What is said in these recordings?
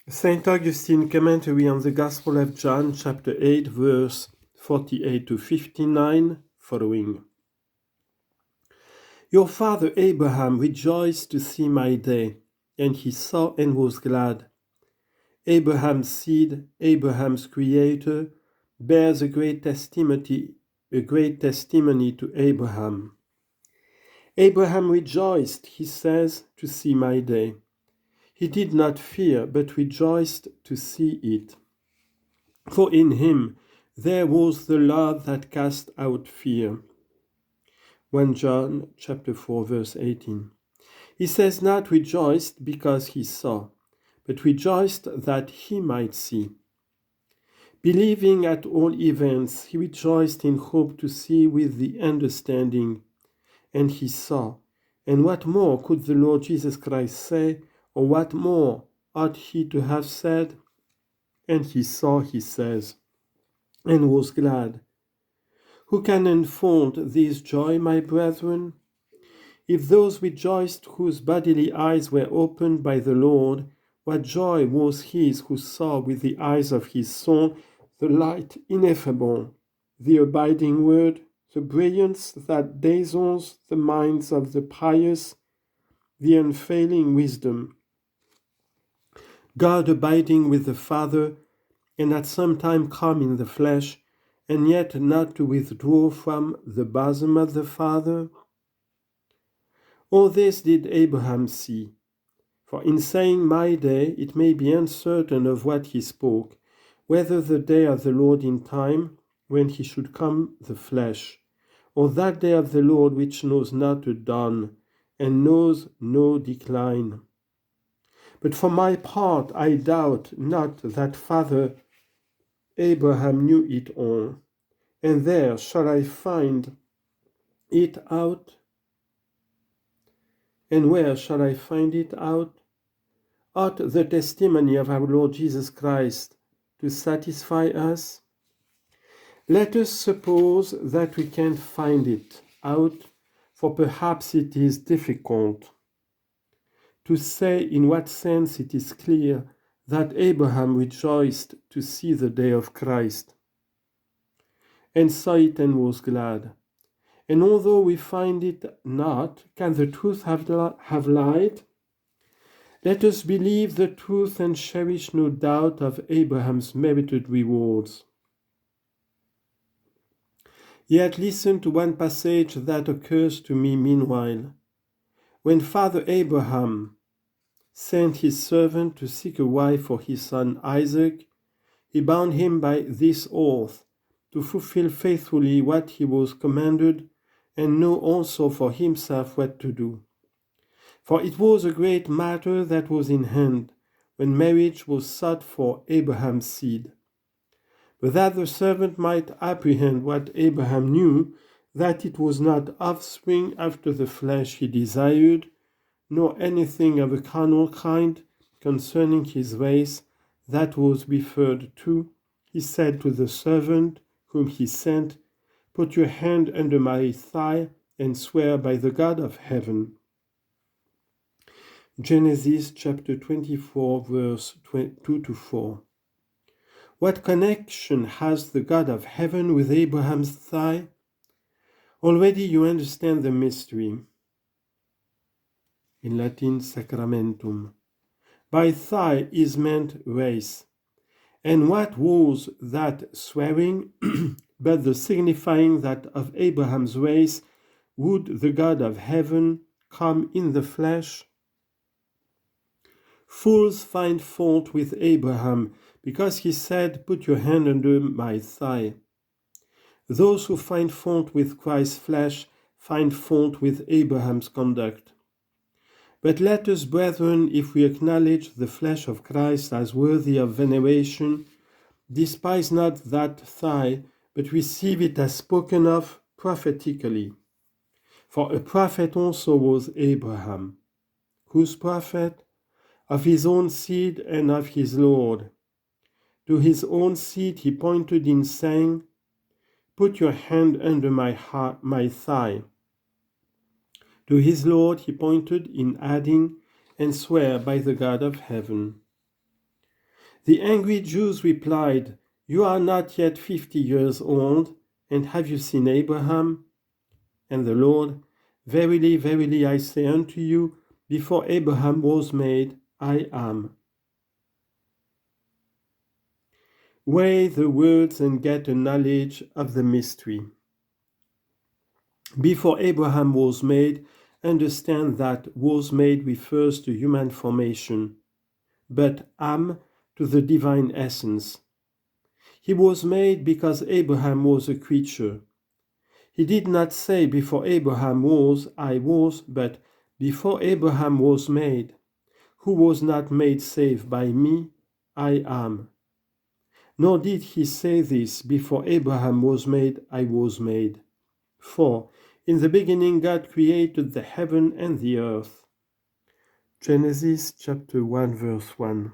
Saint Augustine commentary on the Gospel of John, chapter 8, verse 48 to 59, following. Your father Abraham rejoiced to see my day, and he saw and was glad. Abraham's seed, Abraham's creator, bears a great testimony to Abraham. Abraham rejoiced, he says, to see my day. He did not fear, but rejoiced to see it. For in him there was the love that cast out fear. 1 John chapter 4, verse 18. He says not rejoiced because he saw, but rejoiced that he might see. Believing at all events, he rejoiced in hope to see with the understanding, and he saw. And what more could the Lord Jesus Christ say, or what more ought he to have said? And he saw, he says, and was glad. Who can unfold this joy, my brethren? If those rejoiced whose bodily eyes were opened by the Lord, what joy was his who saw with the eyes of his soul the light ineffable, the abiding word, the brilliance that dazzles the minds of the pious, the unfailing wisdom. God abiding with the Father, and at some time come in the flesh, and yet not to withdraw from the bosom of the Father? All this did Abraham see. For in saying my day, it may be uncertain of what he spoke, whether the day of the Lord in time, when he should come the flesh, or that day of the Lord which knows not a dawn, and knows no decline. But for my part, I doubt not that Father Abraham knew it all, and there shall I find it out? And where shall I find it out? Ought the testimony of our Lord Jesus Christ to satisfy us? Let us suppose that we can find it out, for perhaps it is difficult to say in what sense it is clear that Abraham rejoiced to see the day of Christ, and saw it and was glad. And although we find it not, can the truth have lied? Let us believe the truth and cherish no doubt of Abraham's merited rewards. Yet listen to one passage that occurs to me meanwhile. When Father Abraham sent his servant to seek a wife for his son Isaac, he bound him by this oath to fulfill faithfully what he was commanded, and know also for himself what to do. For it was a great matter that was in hand, when marriage was sought for Abraham's seed. But that the servant might apprehend what Abraham knew, that it was not offspring after the flesh he desired, nor anything of a carnal kind concerning his race that was referred to, he said to the servant whom he sent, Put your hand under my thigh and swear by the God of heaven. Genesis chapter 24, verse 2 to 4. What connection has the God of heaven with Abraham's thigh? Already you understand the mystery. In Latin, sacramentum. By thigh is meant race. And what was that swearing but the signifying that of Abraham's race would the God of heaven come in the flesh? Fools find fault with Abraham because he said, Put your hand under my thigh. Those who find fault with Christ's flesh find fault with Abraham's conduct. But let us, brethren, if we acknowledge the flesh of Christ as worthy of veneration, despise not that thigh, but receive it as spoken of prophetically. For a prophet also was Abraham. Whose prophet? Of his own seed and of his Lord. To his own seed he pointed in saying, Put your hand under my thigh. To his Lord he pointed in adding, And swear by the God of heaven. The angry Jews replied, "You are not yet 50 years old, and have you seen Abraham?" And the Lord, "Verily, verily, I say unto you, before Abraham was made, I am." Weigh the words and get a knowledge of the mystery. Before Abraham was made, understand that was made refers to human formation, but am to the divine essence. He was made because Abraham was a creature. He did not say before Abraham was, I was, but before Abraham was made, who was not made save by me, I am. Nor did he say this before Abraham was made, I was made. For in the beginning God created the heaven and the earth. Genesis chapter 1 verse 1.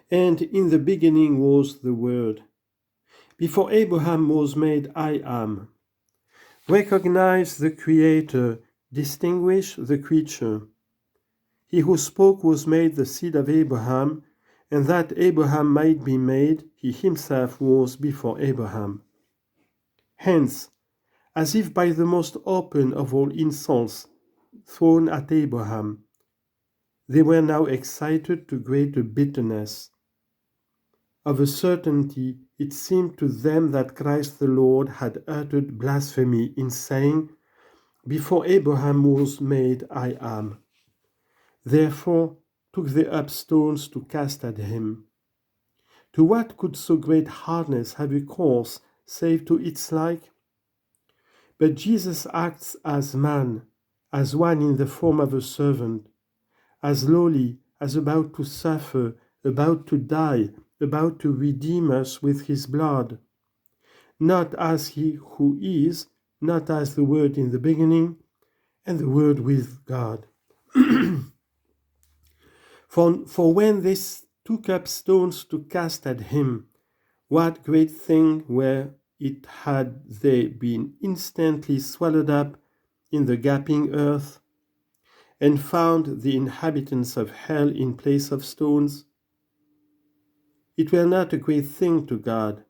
And in the beginning was the Word. Before Abraham was made, I am. Recognize the Creator, distinguish the creature. He who spoke was made the seed of Abraham, and that Abraham might be made, he himself was before Abraham. Hence, as if by the most open of all insults thrown at Abraham, they were now excited to greater bitterness. Of a certainty, it seemed to them that Christ the Lord had uttered blasphemy in saying, Before Abraham was made, I am. Therefore took they up stones to cast at him. To what could so great hardness have recourse, save to its like? But Jesus acts as man, as one in the form of a servant, as lowly, as about to suffer, about to die, about to redeem us with his blood. Not as he who is, not as the Word in the beginning, and the Word with God. For when they took up stones to cast at him, what great thing were it had they been instantly swallowed up in the gaping earth, and found the inhabitants of hell in place of stones? It were not a great thing to God,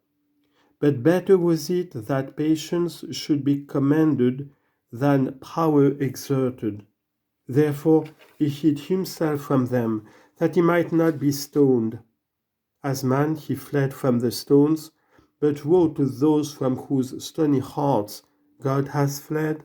but better was it that patience should be commended than power exerted. Therefore he hid himself from them, that he might not be stoned. As man he fled from the stones, but woe to those from whose stony hearts God has fled.